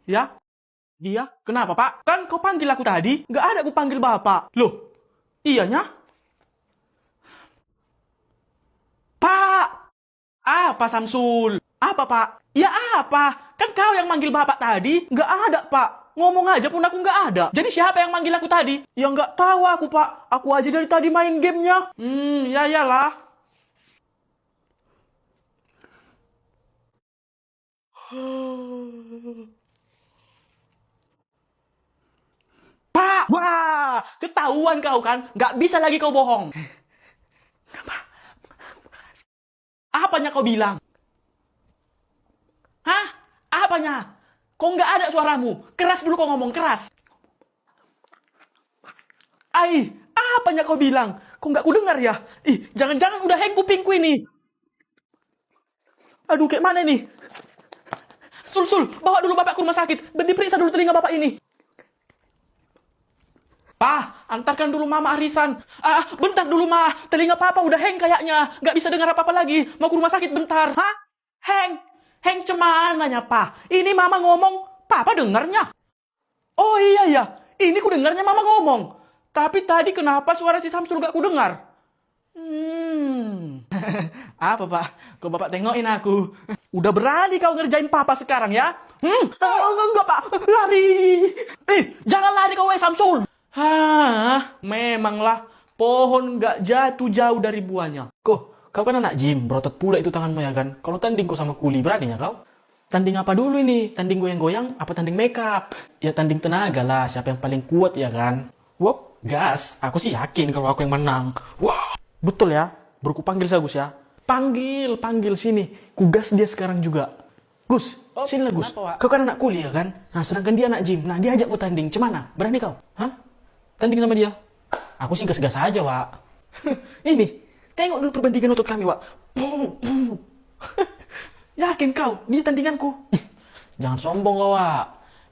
Ya? Iya? Kenapa, Pak? Kan kau panggil aku tadi, nggak ada aku panggil Bapak. Loh, iyanya? Pak! Apa, Samsul? Apa, Pak? Ya apa? Kan kau yang manggil Bapak tadi, nggak ada, Pak. Ngomong aja pun aku nggak ada. Jadi siapa yang manggil aku tadi? Ya nggak tahu aku, Pak. Aku aja dari tadi main gamenya. Ya iyalah. Pak! Wah! Ketahuan kau kan? Nggak bisa lagi kau bohong. Apanya kau bilang? Hah? Apanya? Kok nggak ada suaramu? Keras dulu kau ngomong, keras. Apanya kau bilang? Kok nggak ku dengar ya? Jangan-jangan udah hang kupingku ini. Aduh, kayak mana nih? Sul, bawa dulu bapak ke rumah sakit. Diperiksa dulu telinga bapak ini. Pak, antarkan dulu mama arisan. Bentar dulu, Ma. Telinga papa udah hang kayaknya. Nggak bisa dengar apa-apa lagi. Mau ke rumah sakit bentar. Hah? Hang? Hang cemananya, Pak? Ini mama ngomong, papa dengarnya. Oh iya. Ini ku dengarnya mama ngomong. Tapi tadi kenapa suara si Samsul gak ku dengar? Apa, Pak? Kok bapak tengokin aku? Udah berani kau ngerjain papa sekarang ya? Enggak, Pak. Lari. Jangan lari kau, Samsul. Memanglah. Pohon gak jatuh jauh dari buahnya. Kau kan anak gym, berotot pula itu tanganmu ya kan? Kalau tanding kau sama kuli, beraninya kau? Tanding apa dulu ini? Tanding goyang-goyang apa tanding makeup? Ya tanding tenaga lah, siapa yang paling kuat ya kan? Wop, gas. Aku sih yakin kalau aku yang menang. Wah, betul ya? Baru ku panggil saya, Gus ya. Panggil sini. Ku gas dia sekarang juga. Gus, sini lah Gus. Kau kan anak kuli ya kan? Nah, sedangkan dia anak gym. Nah, dia ajak ku tanding. Cemana? Berani kau? Hah? Tanding sama dia? Aku sih gas-gas aja, Wak. Ini, tengok dulu perbandingan otot kami, Wak. Yakin kau? Dia tandinganku. Jangan sombong kau, Wak.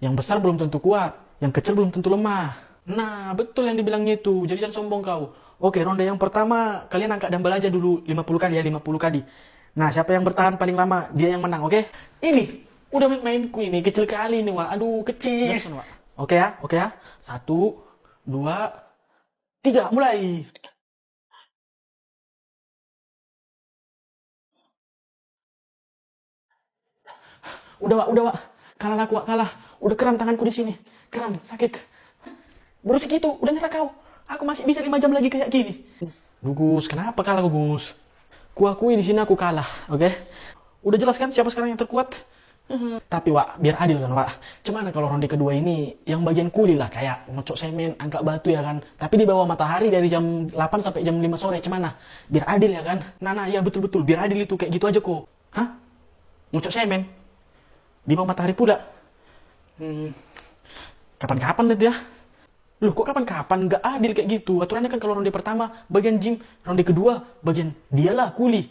Yang besar belum tentu kuat. Yang kecil belum tentu lemah. Nah, betul yang dibilangnya itu. Jadi jangan sombong kau. Oke, ronde yang pertama, kalian angkat dumbbell aja dulu 50 kali ya, 50 kali. Nah, siapa yang bertahan paling lama, dia yang menang, oke? Ini, udah mainku ini, kecil kali ini, Wak. Aduh, kecil. Oke ya. 1, 2, 3, mulai. Udah, Wak. Kalah aku, Wak, kalah. Udah kram tanganku di sini. Kram, sakit. Baru segitu, udah nyerah kau. Aku masih bisa 5 jam lagi kayak gini. Gus, kenapa kalah Gus? Kuakui di sini aku kalah, oke? Udah jelas kan siapa sekarang yang terkuat? Tapi Wak, biar adil kan Wak. Cuman kalau ronde kedua ini yang bagian kuli lah kayak ngocok semen, angkat batu ya kan. Tapi di bawah matahari dari jam 8 sampai jam 5 sore. Cuman biar adil ya kan. Nah, ya betul biar adil itu kayak gitu aja kok. Hah? Ngocok semen? Di bawah matahari pula. Kapan-kapan lihat ya. Loh kok kapan-kapan? Nggak adil kayak gitu. Aturannya kan kalau ronde pertama bagian gym, ronde kedua bagian dialah kuli.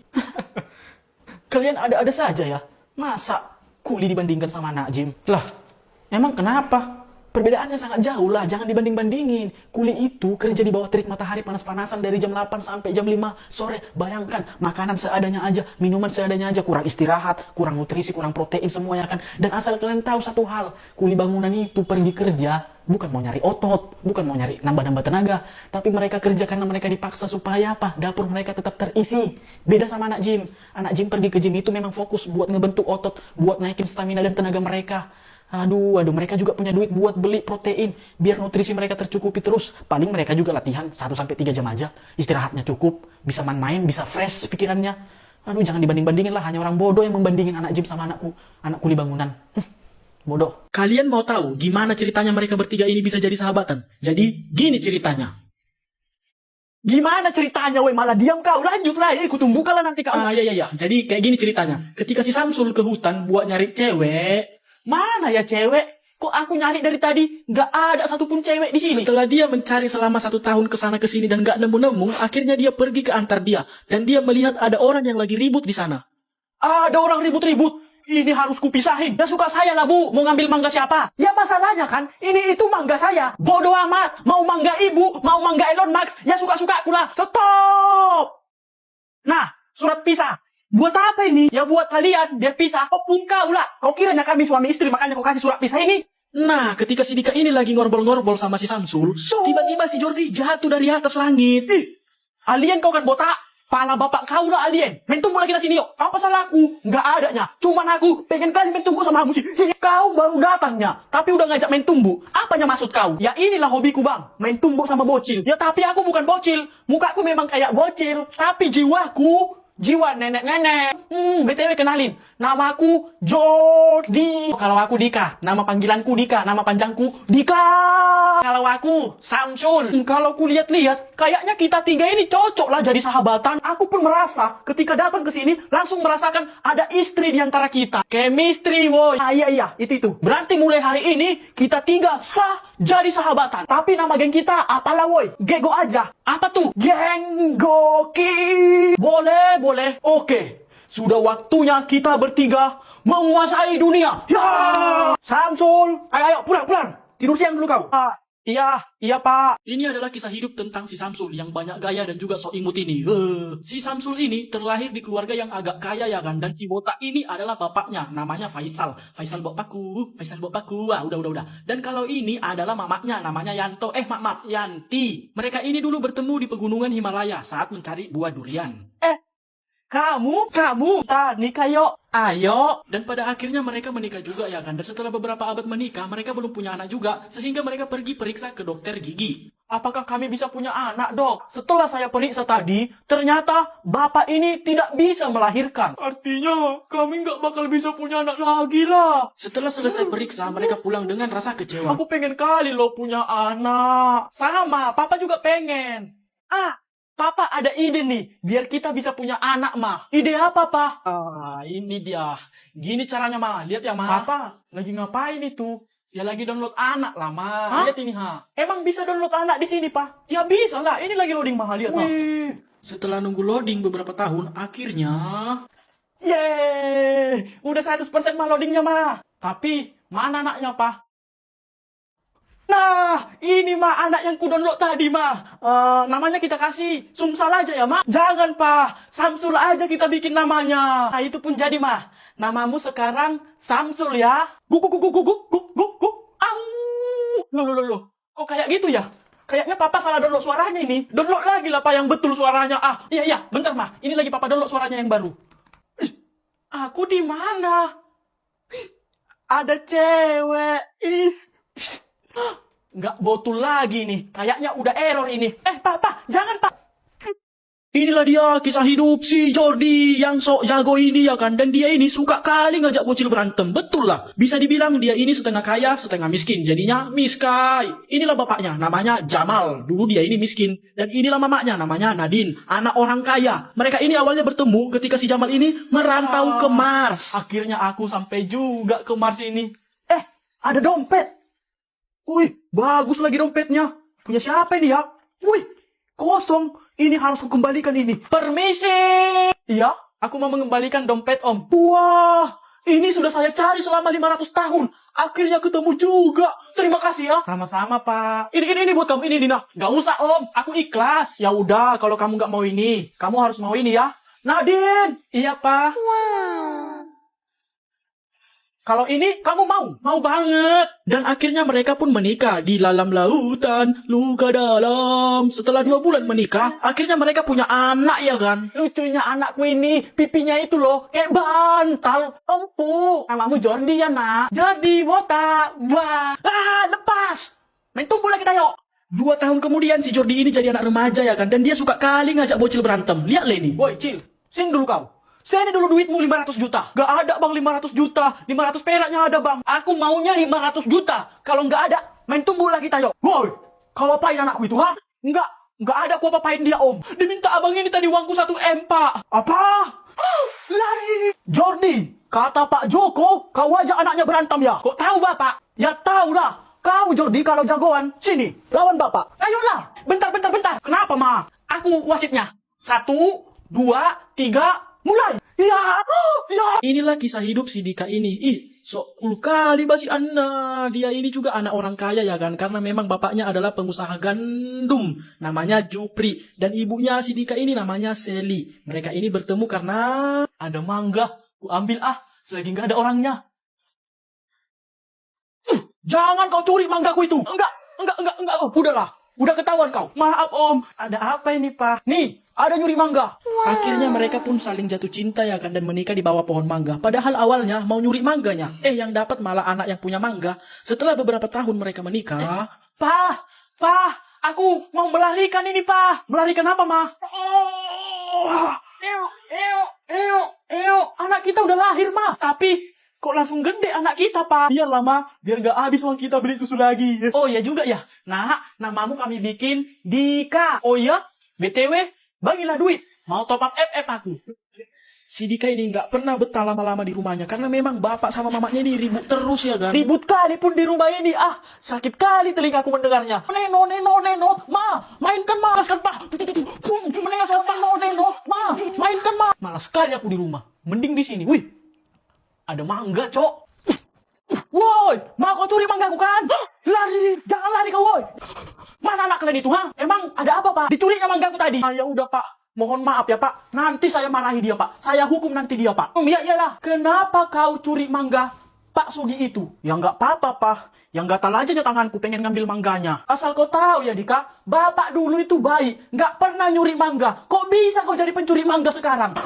Kalian ada-ada saja ya. Masa kuli dibandingkan sama anak gym? Lah, emang kenapa? Perbedaannya sangat jauh lah, jangan dibanding-bandingin. Kuli itu kerja di bawah terik matahari panas-panasan dari jam 8 sampai jam 5 sore. Bayangkan, makanan seadanya aja, minuman seadanya aja, kurang istirahat, kurang nutrisi, kurang protein semuanya kan. Dan asal kalian tahu satu hal, kuli bangunan itu pergi kerja bukan mau nyari otot, bukan mau nyari nambah-nambah tenaga, tapi mereka kerja karena mereka dipaksa supaya apa? Dapur mereka tetap terisi. Beda sama anak gym. Anak gym pergi ke gym itu memang fokus buat ngebentuk otot, buat naikin stamina dan tenaga mereka. Aduh, mereka juga punya duit buat beli protein, biar nutrisi mereka tercukupi terus. Paling mereka juga latihan 1-3 jam aja, istirahatnya cukup, bisa main-main, bisa fresh pikirannya. Aduh, jangan dibanding-bandingin lah, hanya orang bodoh yang membandingin anak gym sama anak kuli bangunan. Bodoh. Kalian mau tahu gimana ceritanya mereka bertiga ini bisa jadi sahabatan? Jadi, gini ceritanya. Gimana ceritanya, weh? Malah diam kau. Lanjut lah, ku tunggu kala nanti kau. Iya. Jadi, kayak gini ceritanya. Ketika si Samsul ke hutan buat nyari cewek, mana ya cewek? Kok aku nyari dari tadi? Nggak ada satupun cewek di sini. Setelah dia mencari selama 1 tahun ke sana ke sini dan nggak nemu-nemu, akhirnya dia pergi ke Antardia. Dan dia melihat ada orang yang lagi ribut di sana. Ada orang ribut-ribut. Ini harus kupisahin. Ya suka saya lah Bu, mau ngambil mangga siapa? Ya masalahnya kan, ini itu mangga saya. Bodoh amat, mau mangga ibu, mau mangga Elon Musk, ya suka-suka aku lah. Stop! Nah, surat pisah. Buat apa ini? Ya buat kalian, biar pisah. Kau pun kau lah. Kau kiranya kami suami istri, makanya kau kasih surat pisah ini? Nah, ketika si Dika ini lagi ngorbol-ngorbol sama si Samsul, tiba-tiba si Jordi jatuh dari atas langit. Alien kau kan botak? Pala bapak kau lah alien. Main tunggu lagi di sini yuk. Apa salahku? Nggak adanya. Cuman aku pengen kali main tunggu sama kamu sih. Sini kau baru datangnya. Tapi udah ngajak main tumbuh. Apanya maksud kau? Ya inilah hobiku bang. Main tumbuh sama bocil. Ya tapi aku bukan bocil. Mukaku memang kayak bocil. Tapi jiwaku jiwa nenek-nenek. BTW kenalin. Nama aku Jordi. Kalau aku Dika. Nama panggilanku Dika. Nama panjangku Dika. Kalau aku Samsul. Kalau ku lihat-lihat, kayaknya kita tiga ini cocok lah jadi sahabatan. Aku pun merasa ketika datang ke sini langsung merasakan ada istri di antara kita. Chemistry, woy. Iya, itu. Berarti mulai hari ini kita tiga sah jadi sahabatan. Tapi nama geng kita apalah, woy? Gego aja. Apa tuh? Geng Goki. Boleh. Oke. Sudah waktunya kita bertiga menguasai dunia. Ya! Samsul, ayo pulang. Tidur siang dulu kau. Iya pak. Ini adalah kisah hidup tentang si Samsul yang banyak gaya dan juga sok imut ini. Si Samsul ini terlahir di keluarga yang agak kaya ya kan. Dan si botak ini adalah bapaknya. Namanya Faisal. Faisal bapakku. Wah, udah. Dan kalau ini adalah mamanya. Namanya Yanto. Maaf, Yanti. Mereka ini dulu bertemu di pegunungan Himalaya saat mencari buah durian. Kamu, kita nikah yuk. Ayo. Dan pada akhirnya mereka menikah juga ya kan. Dan setelah beberapa abad menikah, mereka belum punya anak juga. Sehingga mereka pergi periksa ke dokter gigi. Apakah kami bisa punya anak, dok? Setelah saya periksa tadi, ternyata bapak ini tidak bisa melahirkan. Artinya, kami nggak bakal bisa punya anak lagi lah. Setelah selesai periksa, mereka pulang dengan rasa kecewa. Aku pengen kali loh punya anak. Sama, papa juga pengen. Papa ada ide nih, biar kita bisa punya anak, mah. Ide apa, pa? Ini dia. Gini caranya, mah. Lihat ya, mah. Papa, lagi ngapain itu? Ya lagi download anak lah, mah. Lihat ini, ha. Emang bisa download anak di sini, pa? Ya bisa lah, ini lagi loading, mah. Lihat, mah. Setelah nunggu loading beberapa tahun, akhirnya... Yeay! Udah 100% mah loadingnya, mah. Tapi, mana anaknya, pa? Nah, ini mah anak yang ku download tadi mah. Namanya kita kasih Sumsal aja ya mah. Jangan pak, Samsul aja kita bikin namanya. Nah itu pun jadi mah. Namamu sekarang Samsul ya. Guk. Loh. Kok kayak gitu ya? Kayaknya papa salah download suaranya ini. Download lagi lah pak yang betul suaranya. Iya, bentar mah. Ini lagi papa download suaranya yang baru. Aku di mana? Ada cewek. Nggak botul lagi nih. Kayaknya udah error ini. Pak, jangan, Pak. Inilah dia kisah hidup si Jordi yang sok jago ini ya kan. Dan dia ini suka kali ngajak bocil berantem. Betul lah. Bisa dibilang dia ini setengah kaya, setengah miskin. Jadinya miskai. Inilah bapaknya, namanya Jamal. Dulu dia ini miskin. Dan inilah mamanya, namanya Nadine. Anak orang kaya. Mereka ini awalnya bertemu ketika si Jamal ini merantau ke Mars. Akhirnya aku sampai juga ke Mars ini. Ada dompet. Wih, bagus lagi dompetnya. Punya siapa ini ya? Wih, kosong. Ini harus kukembalikan ini. Permisi. Iya, aku mau mengembalikan dompet om. Wah, ini sudah saya cari selama 500 tahun. Akhirnya ketemu juga. Terima kasih ya. Sama-sama pak. Ini buat kamu ini Nina. Gak usah om, aku ikhlas. Ya udah, kalau kamu gak mau ini, kamu harus mau ini ya. Nadine. Iya pak. Kalau ini kamu mau? Mau banget. Dan akhirnya mereka pun menikah di dalam lautan, luka dalam. Setelah 2 bulan menikah, akhirnya mereka punya anak ya kan? Lucunya anakku ini, pipinya itu loh, kayak bantal, empuk. Namamu Jordi ya nak? Jordi, botak. Wah. Lepas. Main tumbuh lagi tayo. 2 tahun kemudian si Jordi ini jadi anak remaja ya kan? Dan dia suka kali ngajak bocil berantem. Lihat lah ini. Woi, Cil. Sini dulu kau. Sini dulu duitmu 500 juta. Gak ada bang 500 juta. 500 peraknya ada bang. Aku maunya 500 juta. Kalau gak ada, main tumbuh lagi tayo. Woi, kau apain anakku itu, ha? Enggak ada aku apa-apain dia om. Diminta abang ini tadi uangku 1 M pak. Apa? Lari. Jordi, kata Pak Joko, kau ajak anaknya berantem ya? Kok tahu bapak? Ya tahu lah. Kau Jordi kalau jagoan, sini, lawan bapak. Ayolah, bentar. Kenapa ma? Aku wasitnya. 1, 2, 3, mulai. Ya, ya. Inilah kisah hidup si Dika ini. Ih, sok cool kali basi Anda. Dia ini juga anak orang kaya ya kan. Karena memang bapaknya adalah pengusaha gandum. Namanya Jupri. Dan ibunya si Dika ini namanya Sally. Mereka ini bertemu karena... Ada mangga. Ku ambil selagi nggak ada orangnya. Jangan kau curi manggaku itu. Enggak. Om. Udahlah. Udah ketahuan kau. Maaf Om, ada apa ini Pak? Nih, ada nyuri mangga. Akhirnya mereka pun saling jatuh cinta ya kan dan menikah di bawah pohon mangga. Padahal awalnya mau nyuri mangganya. Yang dapat malah anak yang punya mangga. Setelah beberapa tahun mereka menikah. Pak, aku mau melarikan ini Pak. Melarikan apa, Ma? Anak kita udah lahir Ma. Tapi kok langsung gede anak kita Pak? Biarlah, Ma. Biar gak habis uang kita beli susu lagi. Oh ya juga ya. Nah, namamu kami bikin Dika. Oh ya? BTW, bagilah duit. Mau top up FF aku. Si Dika ini gak pernah betah lama-lama di rumahnya. Karena memang bapak sama mamanya ini ribut terus ya kan. Ribut kali pun di rumah ini. Sakit kali telingaku mendengarnya. Neno, Ma. Mainkan, Ma. Malaskan, Pak. Neno, Ma. Mainkan, Ma. Malas sekali aku di rumah. Mending di sini. Wih, ada mangga, Cok. Woi, Ma, kau curi manggaku kan? Lari, jangan lari kau, woi. Mana anak kalian itu, Emang ada apa, Pak? Dicurinya manggaku tadi. Ya udah, Pak. Mohon maaf ya, Pak. Nanti saya marahi dia, Pak. Saya hukum nanti dia, Pak. Ya iyalah. Kenapa kau curi mangga Pak Sugi itu? Ya nggak apa-apa, Pak. Yang gatal aja tanganku pengen ngambil mangganya. Asal kau tahu ya, Dika. Bapak dulu itu baik. Nggak pernah nyuri mangga. Kok bisa kau jadi pencuri mangga sekarang?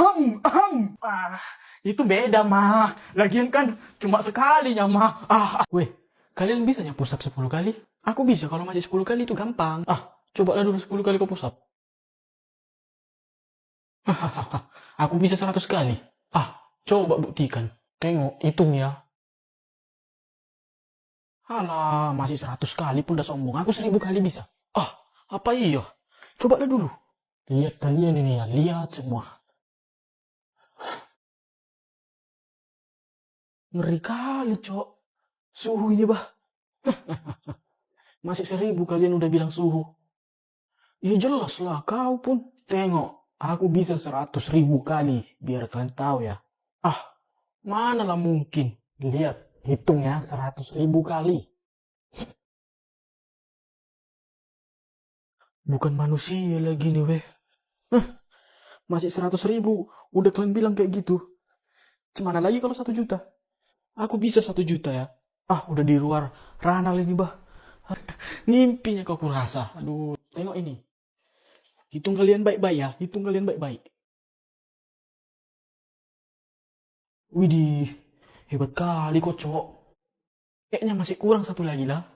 Itu beda, Ma. Lagian kan cuma sekalinya, Ma. Weh, kalian bisa nyapu push up 10 kali? Aku bisa, kalau masih 10 kali itu gampang. Cobalah dulu 10 kali kau push up. Aku bisa 100 kali. Coba buktikan. Tengok, hitung ya. Alah, masih 100 kali pun udah sombong. Aku 1000 kali bisa. Apa iya? Cobalah dulu. Lihat kalian ini ya, lihat semua. Ngeri kali, Cok. Suhu ini, bah. Masih 1000 kalian udah bilang suhu. Ya jelas lah, kau pun. Tengok, aku bisa 100.000 kali. Biar kalian tahu ya. Manalah mungkin. Lihat, hitung ya, 100.000 kali. Bukan manusia lagi nih, weh. Masih 100.000. Udah kalian bilang kayak gitu. Gimana lagi kalau 1 juta? Aku bisa 1 juta ya. Udah di luar ranah ini, bah. Ngimpinya kau kurasa. Aduh, tengok ini. Hitung kalian baik-baik ya. Hitung kalian baik-baik. Widih, hebat kali kok, Cok. Kayaknya masih kurang 1 lagi lah.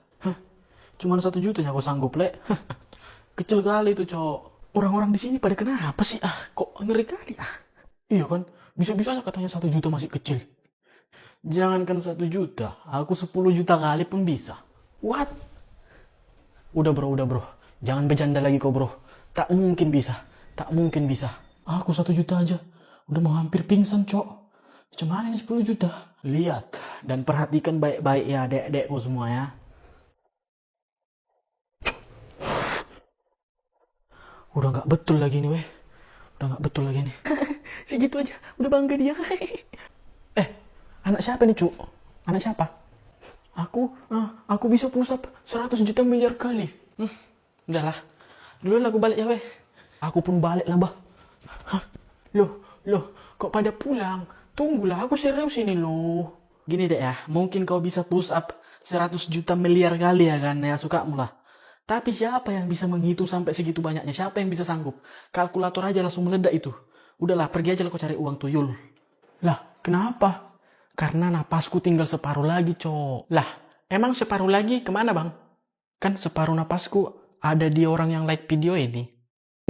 Cuman 1 jutanya kau sanggup, Lek. Kecil kali itu, Cok. Orang-orang di sini pada kenapa sih? Kok ngeri kali, Iya kan? Bisa-bisanya katanya 1 juta masih kecil. Jangankan 1 juta, aku 10 juta kali pun bisa. What? Udah bro. Jangan bercanda lagi kau, bro. Tak mungkin bisa. Aku 1 juta aja. Udah mau hampir pingsan, Cok. Cuma ini 10 juta. Lihat dan perhatikan baik-baik ya, dek-dekku semua ya. Udah nggak betul lagi nih, weh. Segitu aja, udah bangga dia. Anak siapa nih, Cuk? Anak siapa? Aku bisa push up 100 juta miliar kali. Udahlah. Dulu aku balik ya, weh. Aku pun balik lah, bah. Loh, kok pada pulang? Tunggulah, aku serius ini loh. Gini deh ya, mungkin kau bisa push up 100 juta miliar kali ya kan, ya suka mula. Tapi siapa yang bisa menghitung sampai segitu banyaknya? Siapa yang bisa sanggup? Kalkulator aja langsung meledak itu. Udahlah, pergi aja lah kau cari uang tuyul. Lah, kenapa? Karena napasku tinggal separuh lagi, Cok. Lah, emang separuh lagi kemana, Bang? Kan separuh napasku ada di orang yang like video ini.